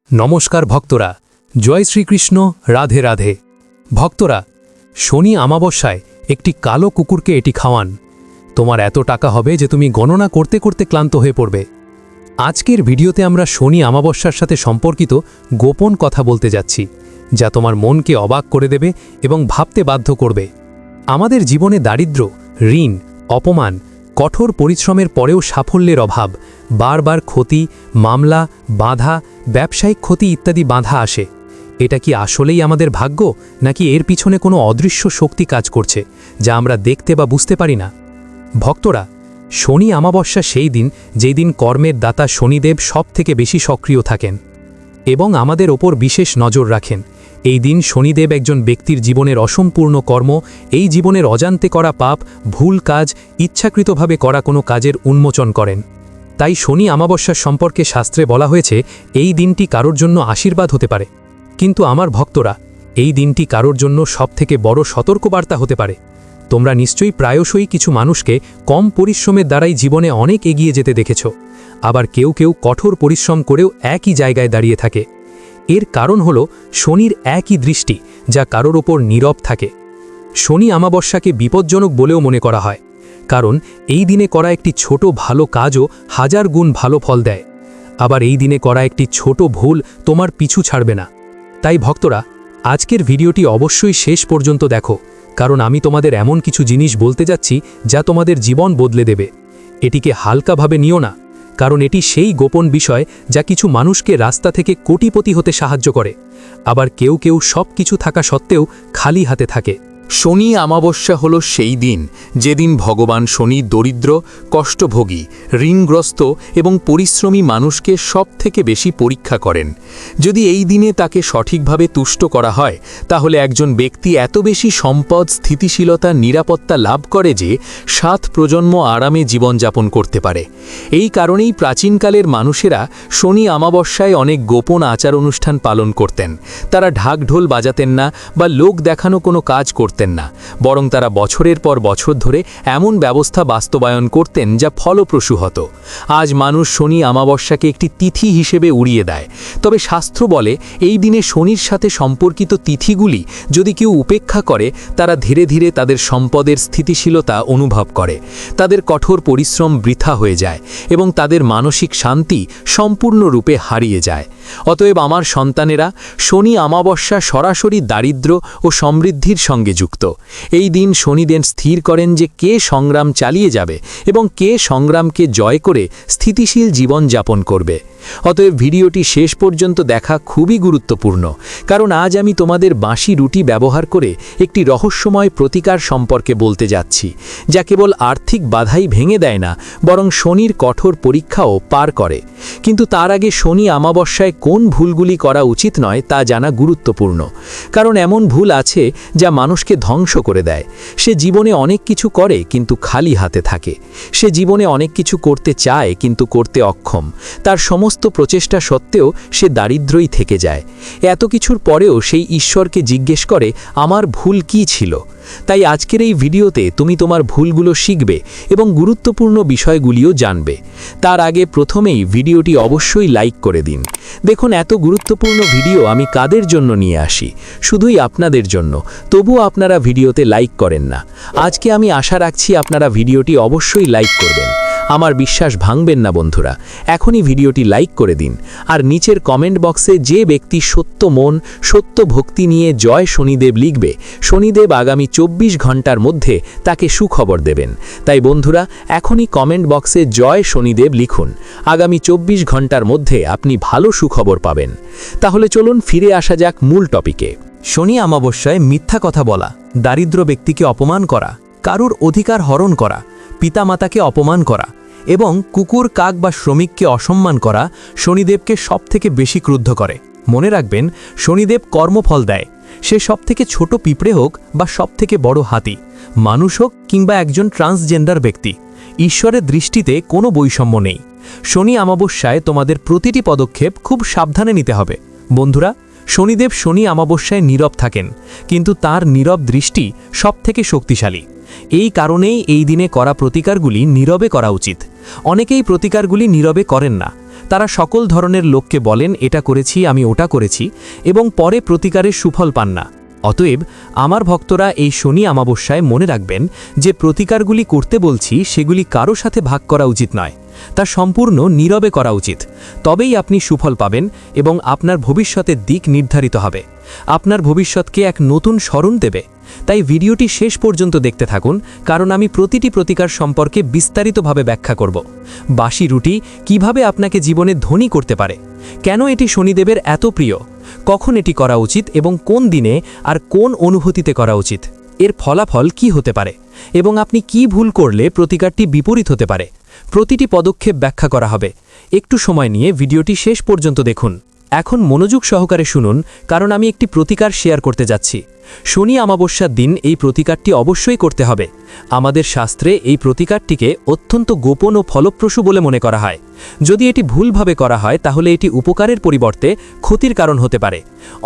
নমস্কার ভক্তরা, জয় শ্রীকৃষ্ণ, রাধে রাধে। ভক্তরা, শনি অমাবস্যায় একটি কালো কুকুরকে এটি খাওয়ান। তোমার এত টাকা হবে যে তুমি গণনা করতে করতে ক্লান্ত হয়ে পড়বে। আজকের ভিডিওতে আমরা শনি অমাবস্যার সাথে সম্পর্কিত গোপন কথা বলতে যাচ্ছি, যা তোমার মনকে অবাক করে দেবে এবং ভাবতে বাধ্য করবে। আমাদের জীবনে দারিদ্র্য, ঋণ, অপমান, কঠোর পরিশ্রমের পরেও সাফল্যের অভাব, বারবার ক্ষতি, মামলা, বাধা, ব্যবসায়িক ক্ষতি ইত্যাদি বাধা আসে। এটা কি আসলেই আমাদের ভাগ্য, নাকি এর পিছনে কোনো অদৃশ্য শক্তি কাজ করছে, যা আমরা দেখতে বা বুঝতে পারি না? ভক্তরা, শনি অমাবস্যা সেই দিন যেই দিন কর্মের দাতা শনিদেব সবথেকে বেশি সক্রিয় থাকেন এবং আমাদের ওপর বিশেষ নজর রাখেন। এই দিন শনিদেব একজন ব্যক্তির জীবনের অসম্পূর্ণ কর্ম, এই জীবনের অজান্তে করা পাপ, ভুল কাজ, ইচ্ছাকৃতভাবে করা কোনো কাজের উন্মোচন করেন। তাই শনি অমাবস্যার সম্পর্কে শাস্ত্রে বলা হয়েছে এই দিনটি কারোর জন্য আশীর্বাদ হতে পারে, কিন্তু আমার ভক্তরা, এই দিনটি কারোর জন্য সবথেকে বড় সতর্কবার্তা হতে পারে। তোমরা নিশ্চয়ই প্রায়শই কিছু মানুষকে কম পরিশ্রমের দ্বারাই জীবনে অনেক এগিয়ে যেতে দেখেছ, আবার কেউ কেউ কঠোর পরিশ্রম করেও একই জায়গায় দাঁড়িয়ে থাকে। এর কারণ হল শনির একই দৃষ্টি, যা কারোর ওপর নীরব থাকে। শনি অমাবস্যাকে বিপজ্জনক বলেও মনে করা হয়, কারণ এই দিনে করা একটি ছোট ভালো কাজও হাজার গুণ ভালো ফল দেয়। আবার এই দিনে করা একটি ছোট ভুল তোমার পিছু ছাড়বে না। তাই ভক্তরা, আজকের ভিডিওটি অবশ্যই শেষ পর্যন্ত দেখো, কারণ আমি তোমাদের এমন কিছু জিনিস বলতে যাচ্ছি যা তোমাদের জীবন বদলে দেবে। এটিকে হালকাভাবে নিও না, কারণ এটি সেই গোপন বিষয় যা কিছু মানুষকে রাস্তা থেকে কোটিপতি হতে সাহায্য করে, আবার কেউ কেউ সব কিছু থাকা সত্ত্বেও খালি হাতে থাকে। শনি অমাবস্যা হল সেই দিন যেদিন ভগবান শনি দরিদ্র, কষ্টভোগী, ঋণগ্রস্ত এবং পরিশ্রমী মানুষকে সবথেকে বেশি পরীক্ষা করেন। যদি এই দিনে তাকে সঠিকভাবে তুষ্ট করা হয়, তাহলে একজন ব্যক্তি এত বেশি সম্পদ, স্থিতিশীলতা, নিরাপত্তা লাভ করে যে 7 প্রজন্ম আরামে জীবনযাপন করতে পারে। এই কারণেই প্রাচীনকালের মানুষেরা শনি অমাবস্যায় অনেক গোপন আচার অনুষ্ঠান পালন করতেন। তারা ঢাকঢোল বাজাতেন না বা লোক দেখানো কোনো কাজ করতেন না, বরং তারা বছরের পর বছর ধরে এমন ব্যবস্থা বাস্তবায়ন করতেন যা ফলপ্রসূ হতো। আজ মানুষ শনি অমাবস্যাকে একটি তিথি হিসেবে উড়িয়ে দেয়, তবে শাস্ত্র বলে এই দিনে শনির সাথে সম্পর্কিত তিথিগুলি যদি কেউ উপেক্ষা করে, তারা ধীরে ধীরে তাদের সম্পদের স্থিতিশীলতা অনুভব করে, তাদের কঠোর পরিশ্রম বৃথা হয়ে যায় এবং তাদের মানসিক শান্তি সম্পূর্ণরূপে হারিয়ে যায়। অতএব আমার সন্তানেরা, শনি অমাবস্যা সরাসরি দারিদ্র্য ও সমৃদ্ধির সঙ্গে যুক্ত। এই দিন শনিদেব স্থির করেন যে কে সংগ্রাম চালিয়ে যাবে এবং কে সংগ্রামকে জয় করে স্থিতিশীল জীবন যাপন করবে। অতএব ভিডিওটি শেষ পর্যন্ত দেখা খুবই গুরুত্বপূর্ণ, কারণ আজ আমি তোমাদের বাঁশি রুটি ব্যবহার করে একটি রহস্যময় প্রতিকার সম্পর্কে বলতে যাচ্ছি, যা কেবল আর্থিক বাধাই ভেঙে দেয় না, বরং শনির কঠোর পরীক্ষাও পার করে। কিন্তু তার আগে শনি অমাবস্যায় কোন ভুলগুলি করা উচিত নয় তা জানা গুরুত্বপূর্ণ, কারণ এমন ভুল আছে যা মানুষকে ধ্বংস করে দেয়। সে জীবনে অনেক কিছু করে কিন্তু খালি হাতে থাকে। সে জীবনে অনেক কিছু করতে চায় কিন্তু করতে অক্ষম। তার সমস্ত প্রচেষ্টা সত্ত্বেও সে দারিদ্র্যই থেকে যায়। এত কিছুর পরেও সেই ঈশ্বরকে জিজ্ঞেস করে, আমার ভুল কী ছিল? তাই আজকের এই ভিডিওতে তুমি তোমার ভুলগুলো শিখবে এবং গুরুত্বপূর্ণ বিষয়গুলিও জানবে। তার আগে প্রথমেই ভিডিওটি অবশ্যই লাইক করে দিন। দেখুন, এত গুরুত্বপূর্ণ ভিডিও আমি কাদের জন্য নিয়ে আসি? শুধুই আপনাদের জন্য। তবুও আপনারা ভিডিওতে লাইক করেন না। আজকে আমি আশা রাখছি আপনারা ভিডিওটি অবশ্যই লাইক করবেন। আমার বিশ্বাস ভাঙবেন না বন্ধুরা, এখনই ভিডিওটি লাইক করে দিন। আর নিচের কমেন্ট বক্সে যে ব্যক্তি সত্য মন, সত্য ভক্তি নিয়ে জয় শনিদেব লিখবে, শনিদেব আগামী 24 ঘন্টার মধ্যে তাকে সুখবর দেবেন। তাই বন্ধুরা, এখনই কমেন্ট বক্সে জয় শনিদেব লিখুন। আগামী 24 ঘন্টার মধ্যে আপনি ভালো সুখবর পাবেন। তাহলে চলুন ফিরে আসা যাক মূল টপিকে। শনি অমাবস্যায় মিথ্যা কথা বলা, দারিদ্র ব্যক্তিকে অপমান করা, কারুর অধিকার হরণ করা, পিতামাতাকে অপমান করা এবং কুকুর, কাক বা শ্রমিককে অসম্মান করা শনিদেবকে সবথেকে বেশি ক্রুদ্ধ করে। মনে রাখবেন, শনিদেব কর্মফল দেয়। সে সবথেকে ছোট পিঁপড়ে হোক বা সবথেকে বড় হাতি, মানুষ হোক কিংবা একজন ট্রান্সজেন্ডার ব্যক্তি, ঈশ্বরের দৃষ্টিতে কোনো বৈষম্য নেই। শনি অমাবস্যায় তোমাদের প্রতিটি পদক্ষেপ খুব সাবধানে নিতে হবে। বন্ধুরা, শনিদেব শনি অমাবস্যায় নীরব থাকেন, কিন্তু তার নীরব দৃষ্টি সবথেকে শক্তিশালী। এই কারণেই এই দিনে করা প্রতিকারগুলি নীরবে করা উচিত। অনেকেই প্রতিকারগুলি নীরবে করেন না, তারা সকল ধরনের লোককে বলেন এটা করেছি আমি ওটা করেছি এবং পরে প্রতিকারের সুফল পান না। অতএব আমার ভক্তরা এই শনি অমাবস্যায় মনে রাখবেন যে প্রতিকারগুলি করতে বলছি সেগুলি কারো সাথে ভাগ করা উচিত নয়, তা সম্পূর্ণ নীরবে করা উচিত। তবেই আপনি সুফল পাবেন এবং আপনার ভবিষ্যতের দিক নির্ধারিত হবে, আপনার ভবিষ্যৎকে এক নতুন স্মরণ দেবে। তাই ভিডিওটি শেষ পর্যন্ত দেখতে থাকুন, কারণ আমি প্রতিটি প্রতিকার সম্পর্কে বিস্তারিতভাবে ব্যাখ্যা করব। বাসি রুটি কিভাবে আপনাকে জীবনে ধনী করতে পারে, কেন এটি শনিদেবের এত প্রিয়, কখন এটি করা উচিত এবং কোন দিনে আর কোন অনুভূতিতে করা উচিত, এর ফলাফল কি হতে পারে এবং আপনি কি ভুল করলে প্রতিকারটি বিপরীত হতে পারে, প্রতিটি পদক্ষেপ ব্যাখ্যা করা হবে। একটু সময় নিয়ে ভিডিওটি শেষ পর্যন্ত দেখুন। এখন মনোযোগ সহকারে শুনুন, কারণ আমি একটি প্রতিকার শেয়ার করতে যাচ্ছি। শনি অমাবস্যার দিন এই প্রতিকারটি অবশ্যই করতে হবে। আমাদের শাস্ত্রে এই প্রতিকারটিকে অত্যন্ত গোপন ও ফলপ্রসূ বলে মনে করা হয়। যদি এটি ভুলভাবে করা হয় তাহলে এটি উপকারের পরিবর্তে ক্ষতির কারণ হতে পারে।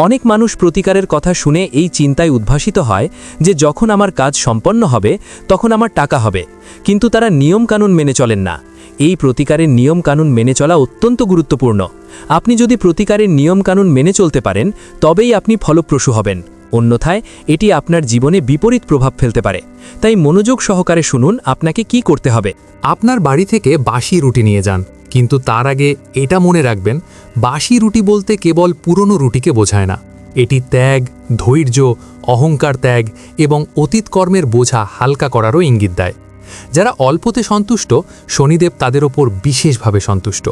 অনেক মানুষ প্রতিকারের কথা শুনে এই চিন্তায় উদ্ভাসিত হয় যে যখন আমার কাজ সম্পন্ন হবে তখন আমার টাকা হবে, কিন্তু তারা নিয়মকানুন মেনে চলেন না। এই প্রতিকারের নিয়মকানুন মেনে চলা অত্যন্ত গুরুত্বপূর্ণ। আপনি যদি প্রতিকারের নিয়মকানুন মেনে চলতে পারেন তবেই আপনি ফলপ্রসূ হবেন, অন্যথায় এটি আপনার জীবনে বিপরীত প্রভাব ফেলতে পারে। তাই মনোযোগ সহকারে শুনুন আপনাকে কি করতে হবে। আপনার বাড়ি থেকে বাসি রুটি নিয়ে যান, কিন্তু তার আগে এটা মনে রাখবেন, বাসি রুটি বলতে কেবল পুরনো রুটিকে বোঝায় না। এটি ত্যাগ, ধৈর্য, অহংকার ত্যাগ এবং অতীত কর্মের বোঝা হালকা করারও ইঙ্গিত দেয়। যারা অল্পতে সন্তুষ্ট, শনিদেব তাদের ওপর বিশেষভাবে সন্তুষ্ট।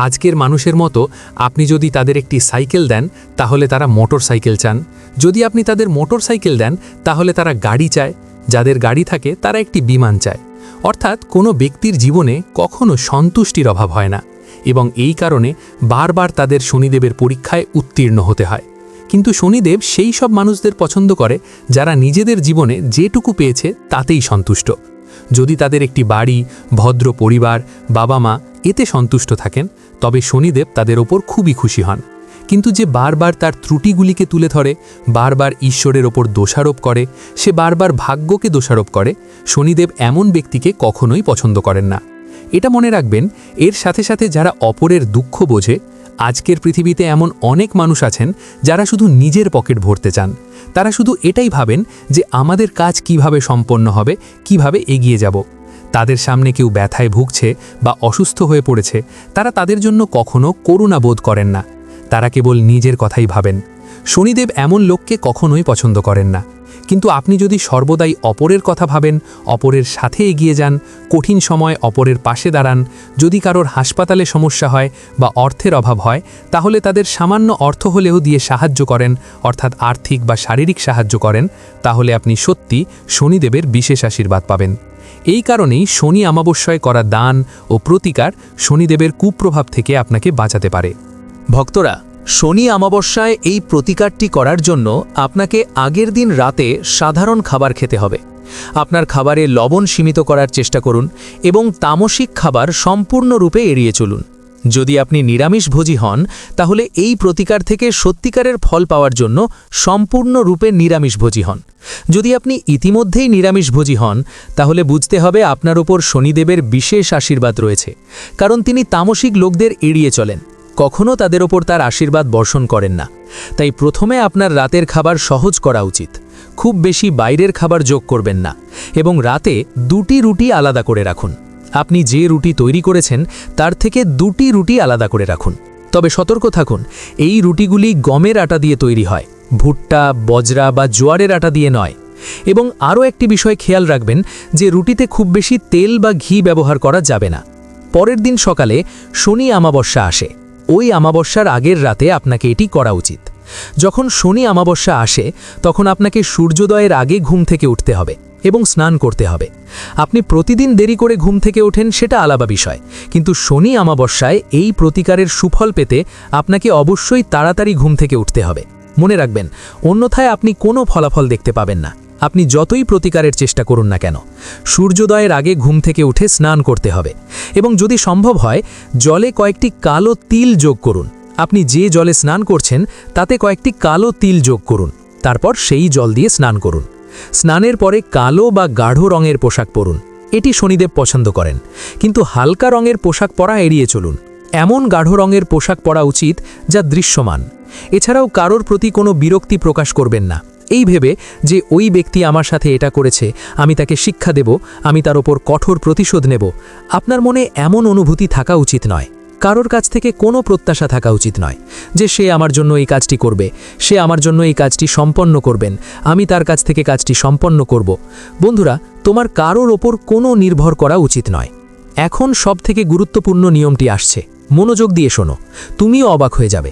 আজকের মানুষের মতো আপনি যদি তাদের একটি সাইকেল দেন তাহলে তারা মোটর সাইকেল চান, যদি আপনি তাদের মোটর সাইকেল দেন তাহলে তারা গাড়ি চায়, যাদের গাড়ি থাকে তারা একটি বিমান চায়। অর্থাৎ কোনো ব্যক্তির জীবনে কখনো সন্তুষ্টির অভাব হয় না এবং এই কারণে বারবার তাদের শনিদেবের পরীক্ষায় উত্তীর্ণ হতে হয়। কিন্তু শনিদেব সেই সব মানুষদের পছন্দ করে যারা নিজেদের জীবনে যেটুকু পেয়েছে তাতেই সন্তুষ্ট। যদি তাদের একটি বাড়ি, ভদ্র পরিবার, বাবা মা এতে সন্তুষ্ট থাকেন তবে শনিদেব তাদের ওপর খুবই খুশি হন। কিন্তু যে বারবার তার ত্রুটিগুলিকে তুলে ধরে, বারবার ঈশ্বরের ওপর দোষারোপ করে, সে বারবার ভাগ্যকে দোষারোপ করে, শনিদেব এমন ব্যক্তিকে কখনোই পছন্দ করেন না। এটা মনে রাখবেন। এর সাথে সাথে যারা অপরের দুঃখ বোঝে, আজকের পৃথিবীতে এমন অনেক মানুষ আছেন যারা শুধু নিজের পকেট ভরতে চান। তারা শুধু এটাই ভাবেন যে আমাদের কাজ কিভাবে সম্পন্ন হবে, কিভাবে এগিয়ে যাব। তাদের সামনে কেউ ব্যথায় ভুগছে বা অসুস্থ হয়ে পড়েছে, তারা তাদের জন্য কখনো করুণা বোধ করেন না, তারা কেবল নিজের কথাই ভাবেন। শনিদেব এমন লোককে কখনোই পছন্দ করেন না। কিন্তু আপনি যদি সর্বদাই অপরের কথা ভাবেন, অপরের সাথে এগিয়ে যান, কঠিন সময় অপরের পাশে দাঁড়ান, যদি কারোর হাসপাতালে সমস্যা হয় বা অর্থের অভাব হয় তাহলে তাদের সামান্য অর্থ হলেও দিয়ে সাহায্য করেন, অর্থাৎ আর্থিক বা শারীরিক সাহায্য করেন, তাহলে আপনি সত্যি শনিদেবের বিশেষ আশীর্বাদ পাবেন। এই কারণেই শনি অমাবস্যায় করা দান ও প্রতিকার শনিদেবের কুপ্রভাব থেকে আপনাকে বাঁচাতে পারে। ভক্তরা, শনি অমাবস্যায় এই প্রতিকারটি করার জন্য আপনাকে আগের দিন রাতে সাধারণ খাবার খেতে হবে। আপনার খাবারে লবণ সীমিত করার চেষ্টা করুন এবং তামসিক খাবার সম্পূর্ণরূপে এড়িয়ে চলুন। যদি আপনি নিরামিষভোজী হন তাহলে এই প্রতিকার থেকে সত্যিকারের ফল পাওয়ার জন্য সম্পূর্ণরূপে নিরামিষভোজী হন। যদি আপনি ইতিমধ্যেই নিরামিষভোজী হন তাহলে বুঝতে হবে আপনার ওপর শনিদেবের বিশেষ আশীর্বাদ রয়েছে, কারণ তিনি তামসিক লোকদের এড়িয়ে চলেন, কখনো তাদের ওপর তার আশীর্বাদ বর্ষণ করেন না। তাই প্রথমে আপনার রাতের খাবার সহজ করা উচিত, খুব বেশি বাইরের খাবার যোগ করবেন না এবং রাতে 2টি রুটি আলাদা করে রাখুন। আপনি যে রুটি তৈরি করেছেন তার থেকে 2টি রুটি আলাদা করে রাখুন। তবে সতর্ক থাকুন, এই রুটিগুলি গমের আটা দিয়ে তৈরি হয়, ভুট্টা, বজরা বা জোয়ারের আটা দিয়ে নয়। এবং আরও একটি বিষয় খেয়াল রাখবেন যে রুটিতে খুব বেশি তেল বা ঘি ব্যবহার করা যাবে না। পরের দিন সকালে শনি অমাবস্যা আসে, ওই অমাবস্যার আগের রাতে আপনাকে এটি করা উচিত। যখন শনি অমাবস্যা আসে তখন আপনাকে সূর্যোদয়ের আগে ঘুম থেকে উঠতে হবে এবং স্নান করতে হবে। আপনি প্রতিদিন দেরি করে ঘুম থেকে ওঠেন সেটা আলাদা বিষয়, কিন্তু শনি অমাবস্যায় এই প্রতিকারের সুফল পেতে আপনাকে অবশ্যই তাড়াতাড়ি ঘুম থেকে উঠতে হবে। মনে রাখবেন, অন্যথায় আপনি কোনো ফলাফল দেখতে পাবেন না। আপনি যতই প্রতিকারের চেষ্টা করুন না কেন, সূর্যোদয়ের আগে ঘুম থেকে উঠে স্নান করতে হবে এবং যদি সম্ভব হয় জলে কয়েকটি কালো তিল যোগ করুন। আপনি যে জলে স্নান করছেন তাতে কয়েকটি কালো তিল যোগ করুন, তারপর সেই জল দিয়ে স্নান করুন। স্নানের পরে কালো বা গাঢ় রঙের পোশাক পরুন, এটি শনিদেব পছন্দ করেন, কিন্তু হালকা রঙের পোশাক পরা এড়িয়ে চলুন। এমন গাঢ় রঙের পোশাক পরা উচিত যা দৃশ্যমান। এছাড়াও কারোর প্রতি কোনো বিরক্তি প্রকাশ করবেন না, এই ভেবে যে ওই ব্যক্তি আমার সাথে এটা করেছে, আমি তাকে শিক্ষা দেব, আমি তার ওপর কঠোর প্রতিশোধ নেব। আপনার মনে এমন অনুভূতি থাকা উচিত নয়। কারোর কাছ থেকে কোনো প্রত্যাশা থাকা উচিত নয় যে সে আমার জন্য এই কাজটি করবে, সে আমার জন্য এই কাজটি সম্পন্ন করবেন, আমি তার কাছ থেকে কাজটি সম্পন্ন করব। বন্ধুরা, তোমার কারোর ওপর কোনো নির্ভর করা উচিত নয়। এখন সবথেকে গুরুত্বপূর্ণ নিয়মটি আসছে, মনোযোগ দিয়ে শোনো, তুমিও অবাক হয়ে যাবে।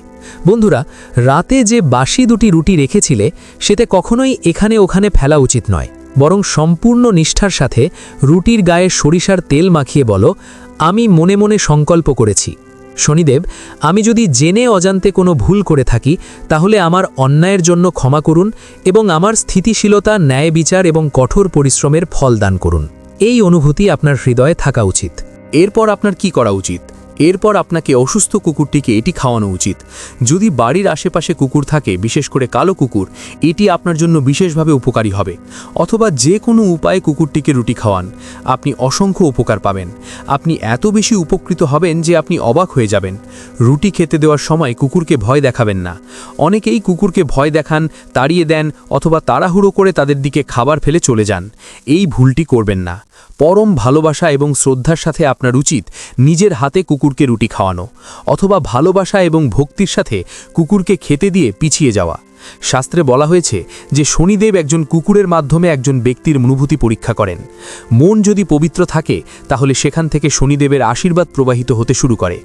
বন্ধুরা, রাতে যে বাসি দুটি রুটি রেখেছিলে সেটা কখনোই এখানে ওখানে ফেলা উচিত নয়, বরং সম্পূর্ণ নিষ্ঠার সাথে রুটির গায়ে সরিষার তেল মাখিয়ে বলো, আমি মনে মনে সংকল্প করেছি, শনিদেব, আমি যদি জেনে অজান্তে কোনো ভুল করে থাকি তাহলে আমার অন্যায়ের জন্য ক্ষমা করুন এবং আমার স্থিতিশীলতা, ন্যায় বিচার এবং কঠোর পরিশ্রমের ফল দান করুন। এই অনুভূতি আপনার হৃদয়ে থাকা উচিত। এরপর আপনার কি করা উচিত? এরপর আপনাকে অসুস্থ কুকুরটিকে এটি খাওয়ানো উচিত। যদি বাড়ির আশেপাশে কুকুর থাকে, বিশেষ করে কালো কুকুর, এটি আপনার জন্য বিশেষভাবে উপকারী হবে। অথবা যে কোনো উপায়ে কুকুরটিকে রুটি খাওয়ান, আপনি অসংখ্য উপকার পাবেন। আপনি এত বেশি উপকৃত হবেন যে আপনি অবাক হয়ে যাবেন। রুটি খেতে দেওয়ার সময় কুকুরকে ভয় দেখাবেন না। অনেকেই কুকুরকে ভয় দেখান, তাড়িয়ে দেন অথবা তাড়াহুড়ো করে তাদের দিকে খাবার ফেলে চলে যান। এই ভুলটি করবেন না। পরম ভালোবাসা এবং শ্রদ্ধার সাথে আপনার উচিত নিজের হাতে কুকুরকে রুটি খাওয়ানো, অথবা ভালোবাসা এবং ভক্তির সাথে কুকুরকে খেতে দিয়ে পিছিয়ে যাওয়া। শাস্ত্রে বলা হয়েছে যে শনিদেব একজন কুকুরের মাধ্যমে একজন ব্যক্তির অনুভূতি পরীক্ষা করেন। মন যদি পবিত্র থাকে তাহলে সেখান থেকে শনিদেবের আশীর্বাদ প্রবাহিত হতে শুরু করে।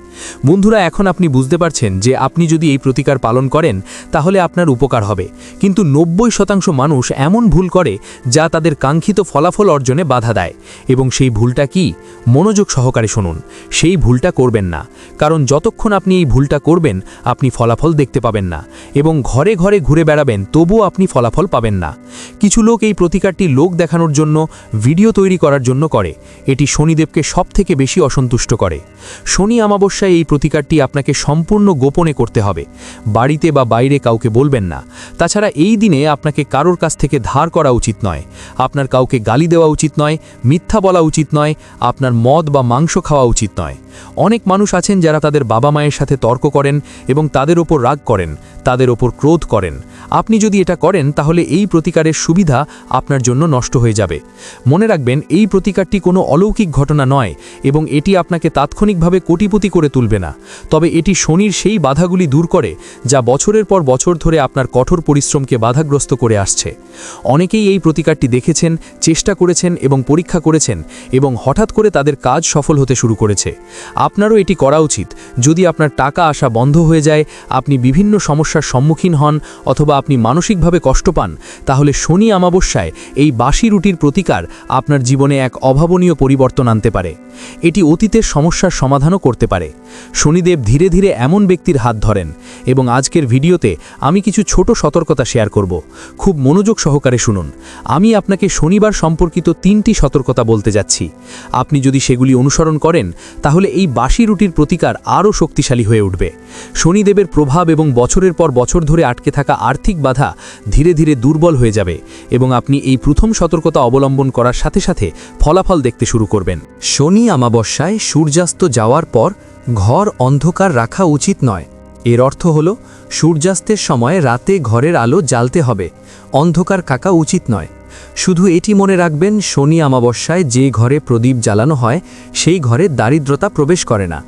বন্ধুরা, এখন আপনি বুঝতে পারছেন যে আপনি যদি এই প্রতিকার পালন করেন তাহলে আপনার উপকার হবে, কিন্তু 90% মানুষ এমন ভুল করে যা তাদের কাঙ্ক্ষিত ফলাফল অর্জনে বাধা দেয়। এবং সেই ভুলটা কি? মনোযোগ সহকারে শুনুন। সেই ভুলটা করবেন না, কারণ যতক্ষণ আপনি এই ভুলটা করবেন আপনি ফলাফল দেখতে পাবেন না, এবং ঘরে ঘরে ঘুরে বেড়াবেন তবুও আপনি ফলাফল পাবেন না। কিছু লোক এই প্রতিকারটি লোক দেখানোর জন্য, ভিডিও তৈরি করার জন্য করে। এটি শনিদেবকে সবথেকে বেশি অসন্তুষ্ট করে। শনি অমাবস্যায় এই প্রতিকারটি আপনাকে সম্পূর্ণ গোপনে করতে হবে। বাড়িতে বা বাইরে কাউকে বলবেন না। তাছাড়া এই দিনে আপনাকে কারোর কাছ থেকে ধার করা উচিত নয়, আপনার কাউকে গালি দেওয়া উচিত নয়, মিথ্যা বলা উচিত নয়, আপনার মদ বা মাংস খাওয়া উচিত নয়। অনেক মানুষ আছেন যারা তাদের বাবা মায়ের সাথে তর্ক করেন এবং তাদের ওপর রাগ করেন, তাদের ওপর ক্রোধ করেন। আপনি যদি এটা করেন তাহলে এই প্রতিকারের সুবিধা আপনার জন্য নষ্ট হয়ে যাবে। মনে রাখবেন, এই প্রতিকারটি কোনো অলৌকিক ঘটনা নয় এবং এটি আপনাকে তাৎক্ষণিকভাবে কোটিপতি করে তুলবে না, তবে এটি শনির সেই বাধাগুলি দূর করে যা বছরের পর বছর ধরে আপনার কঠোর পরিশ্রমকে বাধাগ্রস্ত করে আসছে। অনেকেই এই প্রতিকারটি দেখেছেন, চেষ্টা করেছেন এবং পরীক্ষা করেছেন এবং হঠাৎ করে তাদের কাজ সফল হতে শুরু করেছে। আপনারও এটি করা উচিত। যদি আপনার টাকা আসা বন্ধ হয়ে যায়, আপনি বিভিন্ন সমস্যার সম্মুখীন হন অথবা আপনি মানসিকভাবে কষ্ট পান, তাহলে শনি অমাবস্যায় এই বাসি রুটির প্রতিকার আপনার জীবনে এক অভাবনীয় পরিবর্তন আনতে পারে। এটি অতীতের সমস্যার সমাধানও করতে পারে। শনিদেব ধীরে ধীরে এমন ব্যক্তির হাত ধরেন এবং আজকের ভিডিওতে আমি কিছু ছোট সতর্কতা শেয়ার করব। খুব মনোযোগ সহকারে শুনুন। আমি আপনাকে শনিবার সম্পর্কিত 3টি সতর্কতা বলতে যাচ্ছি। আপনি যদি সেগুলি অনুসরণ করেন তাহলে এই বাসি রুটির প্রতিকার আরও শক্তিশালী হয়ে উঠবে। শনিদেবের প্রভাব এবং বছরের পর বছর ধরে আটকে থাকা আর্থিক বাধা ধীরে ধীরে দুর্বল হয়ে যাবে এবং আপনি এই প্রথম সতর্কতা অবলম্বন করার সাথে সাথে ফলাফল দেখতে শুরু করবেন। শনি অমাবস্যায় সূর্যাস্ত যাওয়ার পর ঘর অন্ধকার রাখা উচিত নয়। এর অর্থ হল সূর্যাস্তের সময় রাতে ঘরের আলো জ্বালতে হবে, অন্ধকার থাকা উচিত নয়। শুধু এটি মনে রাখবেন, শনি অমাবস্যায় যে ঘরে প্রদীপ জ্বালানো হয় সেই ঘরে দারিদ্রতা প্রবেশ করে না।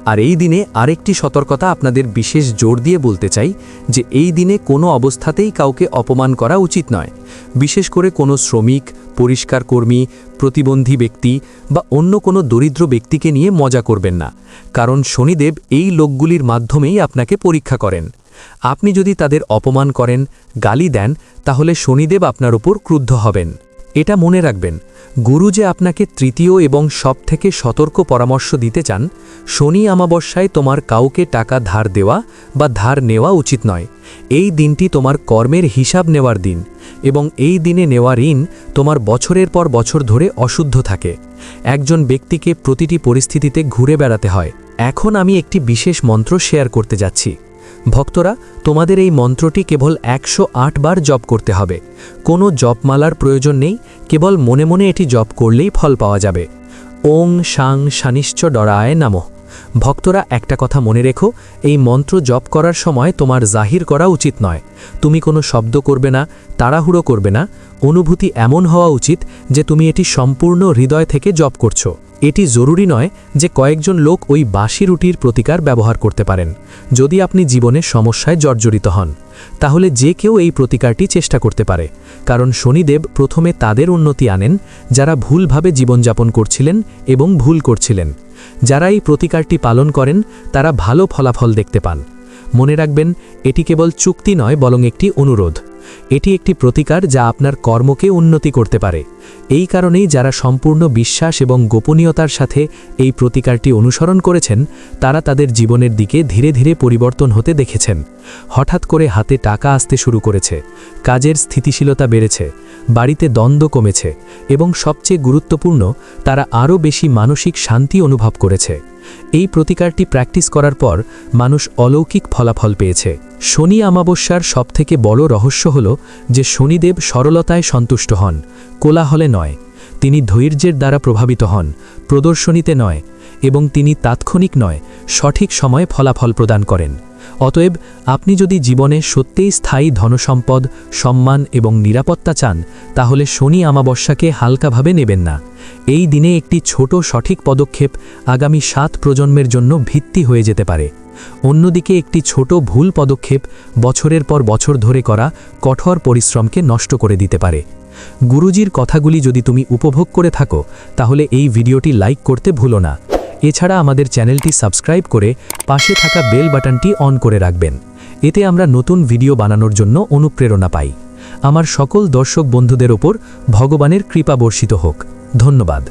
আর এই দিনে আরেকটি সতর্কতা আপনাদের বিশেষ জোর দিয়ে বলতে চাই যে এই দিনে কোনো অবস্থাতেই কাউকে অপমান করা উচিত নয়, বিশেষ করে কোনো শ্রমিক, পরিষ্কার কর্মী, প্রতিবন্ধী ব্যক্তি বা অন্য কোনো দরিদ্র ব্যক্তিকে নিয়ে মজা করবেন না, কারণ শনিদেব এই লোকগুলির মাধ্যমেই আপনাকে পরীক্ষা করেন। আপনি যদি তাদের অপমান করেন, গালি দেন, তাহলে শনিদেব আপনার উপর ক্রুদ্ধ হবেন। এটা মনে রাখবেন, গুরু যে আপনাকে তৃতীয় এবং সবথেকে সতর্ক পরামর্শ দিতে চান, শনি অমাবস্যায় তোমার কাউকে টাকা ধার দেওয়া বা ধার নেওয়া উচিত নয়। এই দিনটি তোমার কর্মের হিসাব নেওয়ার দিন এবং এই দিনে নেওয়া ঋণ তোমার বছরের পর বছর ধরে অশুদ্ধ থাকে। একজন ব্যক্তিকে প্রতিটি পরিস্থিতিতে ঘুরে বেড়াতে হয়। এখন আমি একটি বিশেষ মন্ত্র শেয়ার করতে যাচ্ছি। ভক্তরা, তোমাদের এই মন্ত্রটি কেবল 108 বার জপ করতে হবে। কোনো জপমালার প্রয়োজন নেই, কেবল মনে মনে এটি জপ করলেই ফল পাওয়া যাবে। ওং শাং শানিশ্চ ডরায় নমঃ। ভক্তরা একটা কথা মনে রেখো, এই মন্ত্র জপ করার সময় তোমার জাহির করা উচিত নয়। তুমি কোনো শব্দ করবে না, তাড়াহুড়ো করবে না। অনুভূতি এমন হওয়া উচিত যে তুমি এটি সম্পূর্ণ হৃদয় থেকে জপ করছো। এটি জরুরি নয় যে কয়েকজন লোক ওই বাসি রুটির প্রতিকার ব্যবহার করতে পারেন। যদি আপনি জীবনে সমস্যায় জর্জরিত হন, তাহলে যে কেউ এই প্রতিকারটি চেষ্টা করতে পারে, কারণ শনিদেব প্রথমে তাদের উন্নতি আনেন যারা ভুলভাবে জীবনযাপন করছিলেন এবং ভুল করছিলেন। যারা এই প্রতিকারটি পালন করেন তারা ভালো ফলাফল দেখতে পান। মনে রাখবেন, এটি কেবল চুক্তি নয় বরং একটি অনুরোধ। এটি একটি প্রতিকার যা আপনার কর্মকে উন্নতি করতে পারে। এই কারণেই যারা সম্পূর্ণ বিশ্বাস এবং গোপনীয়তার সাথে এই প্রতিকারটি অনুসরণ করেছেন তারা তাদের জীবনের দিকে ধীরে ধীরে পরিবর্তন হতে দেখেছেন। হঠাৎ করে হাতে টাকা আসতে শুরু করেছে, কাজের স্থিতিশীলতা বেড়েছে, বাড়িতে দ্বন্দ্ব কমেছে এবং সবচেয়ে গুরুত্বপূর্ণ, তারা আরও বেশি মানসিক শান্তি অনুভব করেছে। এই প্রতিকারটি প্র্যাকটিস করার পর মানুষ অলৌকিক ফলাফল পেয়েছে। শনি অমাবস্যার সবথেকে বড় রহস্য হল যে শনিদেব সরলতায় সন্তুষ্ট হন, কোলাহলে নয়। তিনি ধৈর্যের দ্বারা প্রভাবিত হন, প্রদর্শনীতে নয়, এবং তিনি তাৎক্ষণিক নয়, সঠিক সময়ে ফলাফল প্রদান করেন। অতএব আপনি যদি জীবনে সত্যিই স্থায়ী ধনসম্পদ, সম্মান এবং নিরাপত্তা চান, তাহলে শনি অমাবস্যাকে হালকাভাবে নেবেন না। এই দিনে একটি ছোট সঠিক পদক্ষেপ আগামী 7 প্রজন্মের জন্য ভিত্তি হয়ে যেতে পারে। অন্যদিকে একটি ছোট ভুল পদক্ষেপ বছরের পর বছর ধরে করা কঠোর পরিশ্রমকে নষ্ট করে দিতে পারে। গুরুজির কথাগুলি যদি তুমি উপভোগ করে থাকো, তাহলে এই ভিডিওটি লাইক করতে ভুলো না। এছাড়া আমাদের চ্যানেলটি সাবস্ক্রাইব করে পাশে থাকা বেল বাটনটি অন করে রাখবেন। এতে আমরা নতুন ভিডিও বানানোর জন্য অনুপ্রেরণা পাই। আমার সকল দর্শক বন্ধুদের ওপর ভগবানের কৃপা বর্ষিত হোক। ধন্যবাদ।